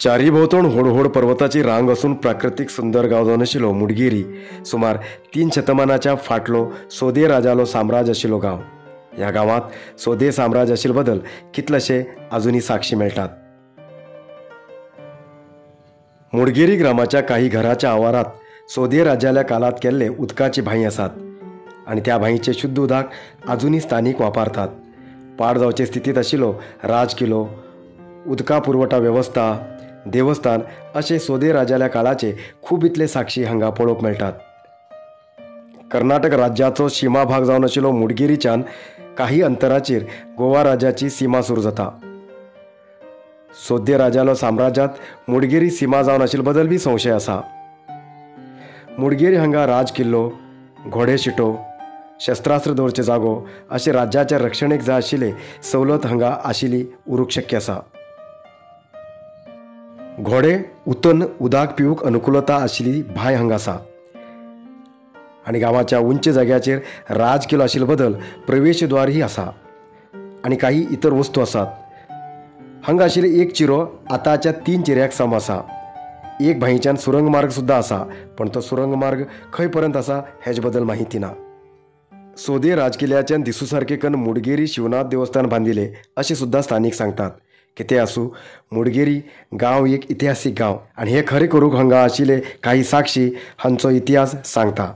चारी भोवतण होडहोड पर्वताची रांग असून प्राकृतिक सुंदर गांव जावन आशिल्लो मुडगिरी सुमार 3 शतमानाच्या फाटलो सोदे राजालो साम्राज्य आशिल्लो गांव. ह्या गांवांत सोदे साम्राज्य आशिल्ले बदल कितलेशे आजुनी साक्षी मेळटात. मुडगिरी ग्रामाच्या काही घराच्या आवारात सोदे राजाल्या काळात केल्ले उदकाची भांय आसात आनी त्या भांयचे शुद्ध उदक आजुनी स्थानीक वापरतात. पाड जावचे स्थितीत आशिल्लो राजकिल्लो, उदका पुरवठा वेवस्था, देवस्थान अशे सोदे राजाल्या काळाचे खूब इतले साक्षी हांगा पळोवंक मेळटात. कर्नाटक राज्याचो सीमा भाग जावन आशिल्लो मुडगिरीच्यान काही अंतराचेर गोवा राज्याची सीमा सुरू जाता. सोदे राजालो साम्राज्यात मुडगिरी सीमा जावन आशिल्ले बदल बी संशय आसा. मुडगिरी हांगा राजकिल्लो, घोडे शिटो, शस्त्रास्त्र दवरचे जागो अशे राज्याच्या रक्षणेक जाय आशिल्ले सवलत हांगा आशिल्ली उरूंक शक्य आसा. घोडे उतन उदक पिवूंक अनुकूलता आशिल्ली भांय हांगा आसा आनी गांवाच्या उंच जाग्याचेर राजकिल्लो आशिल्ले बदल प्रवेशद्वारही आसा आनी काही इतर वस्तू आसात. हांगा आशिल्ले एक चिरो आतांच्या 3 चिऱ्याक सम आसा. एक भांयच्यान सुरंग मार्ग सुद्दां आसा, पण तो सुरंग मार्ग खंय पर्यंत आसा हेजे बद्दल माहिती ना. सोदे राजकिल्ल्याच्यान दिसू सारके कन्न मुडगिरी शिवनाथ देवस्थान बांदिले अशें सुद्दां स्थानीक सांगतात. कितें आसूं, मुडगिरी गांव एक इतिहासीक गांव आनी हे खरें करूंक हांगा आशिल्ले काही साक्षी हांचो इतिहास सांगता.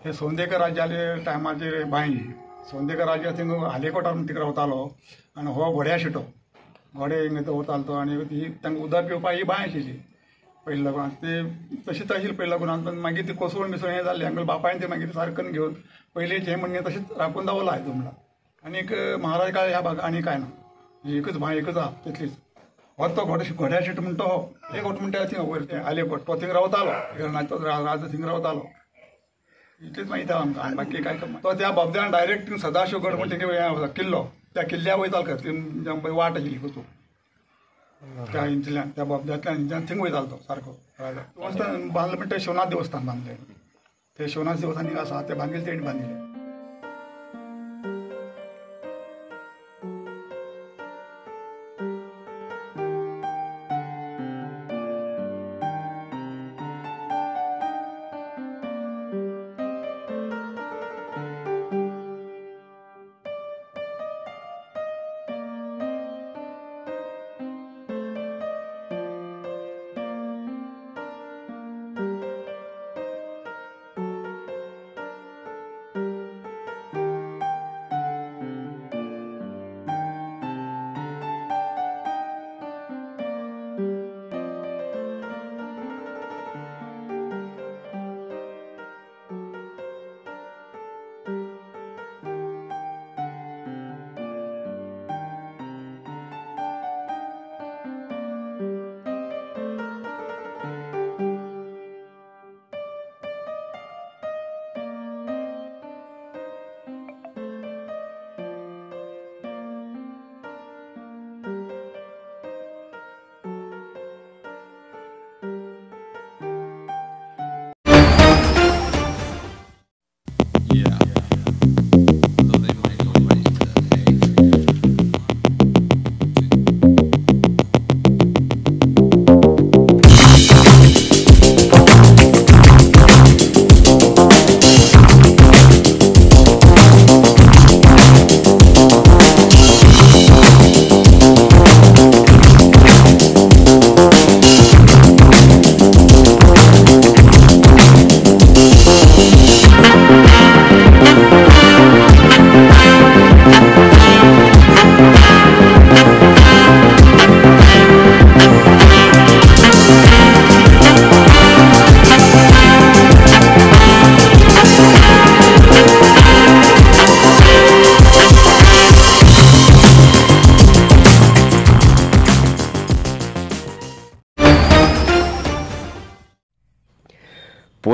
हे सोंदेकर राज्याले टायमाचेर बांय सोंदेकर राजा थिंग हालेकोटार तिका रावतालो आनी हो घोड्या शिटो घोडे हिंगा दवरतालो तो आनी ही तांकां उदक पिवपाक ही बांय आशिल्ली पयलीं लागून ते तशीच आशिल्ली पयलीं लागून आनी मागीर ती कोसळून बिसळून हें जाल्लें हांगा बापायन ते मागीर सारकन घेवन पयलींचे हें म्हणणें तशेंच राखून दवरला हांवें तुमला. आनीक महाराज काळ ह्या भागात आनी कांय ना, ही एकच बांय एकच आहा तितलीच. हो तो घोड्या शिटो म्हणटा हो एक घोट म्हणटा थिंग वयर ते आलेकोट तो थिंग रावतालो, तो राजा थिंग रावतालो. इतलेच माहिती आमकां आनी बाकी काय तो त्या बाबद्यान डायरेक्ट थिंग सदाशिवगड म्हणटा थिंग किल्लो त्या किल्ल्या वयतालो खंय थंय वाट आशिल्ली वचूं त्या हिंतल्यान त्या बोगद्यांतल्यान थिंग वयतालो तो सारको देवस्थान बांदलें म्हणटा शिवनाथ देवस्थान बांदलें. ते शिवनाथ देवस्थान थिंग आसा ते बांदिल्लें तेणी बांदिल्लें.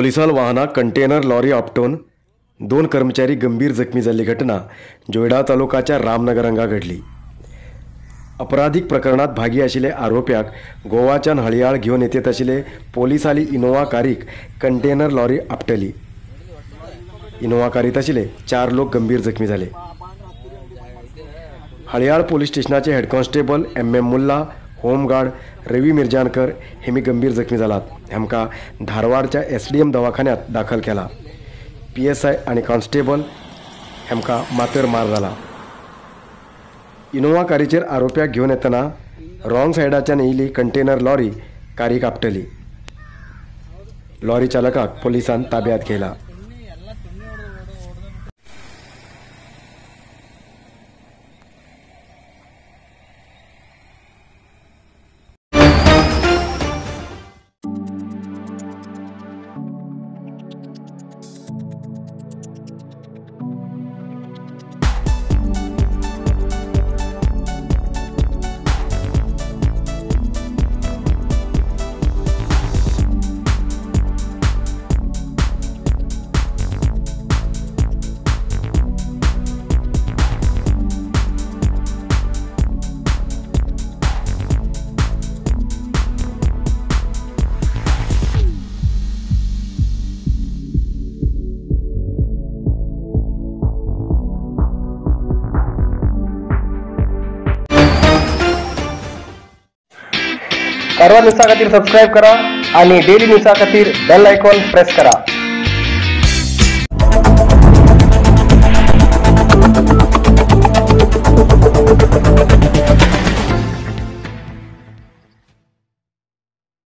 पोलिसाल वाहनाक कंटेनर लॉरी आपटून 2 कर्मचारी गंभीर जखमी जाल्ली घटना जोयडा तालुकाच्या रामनगर हांगा घडली. अपराधीक प्रकरणात भागी आशिल्ले आरोप्याक गोवाच्यान हळयाळ घेवन येत आशिल्ले पोलिसाली इनोवा कारीक कंटेनर लॉरी आपटली. इनोवा कारीत आशिल्ले 4 लोक गंभीर जखमी झाले. हळयाळ पोलीस स्टेशनाचे head constable MM Mulla, home guard Ravi Mirjankar हेमी गंभीर जखमी जालात. हेमका धारवाडच्या SDM दवाखान्यात दाखल केला. PSI आणि कॉन्स्टेबल हेमका मातर मार जाला. इनोवा कारीचेर आरोप्याक घेवन येतना रॉंग सायडाच्यान येयली कंटेनर लॉरी कारीक आपटली. लॉरी चालकाक पोलिसान ताब्यात घेतला. कारवार न्यूजा खातीर सबस्क्राईब करा आणि डेली न्यूजा खातीर बेल आयकॉन प्रेस करा.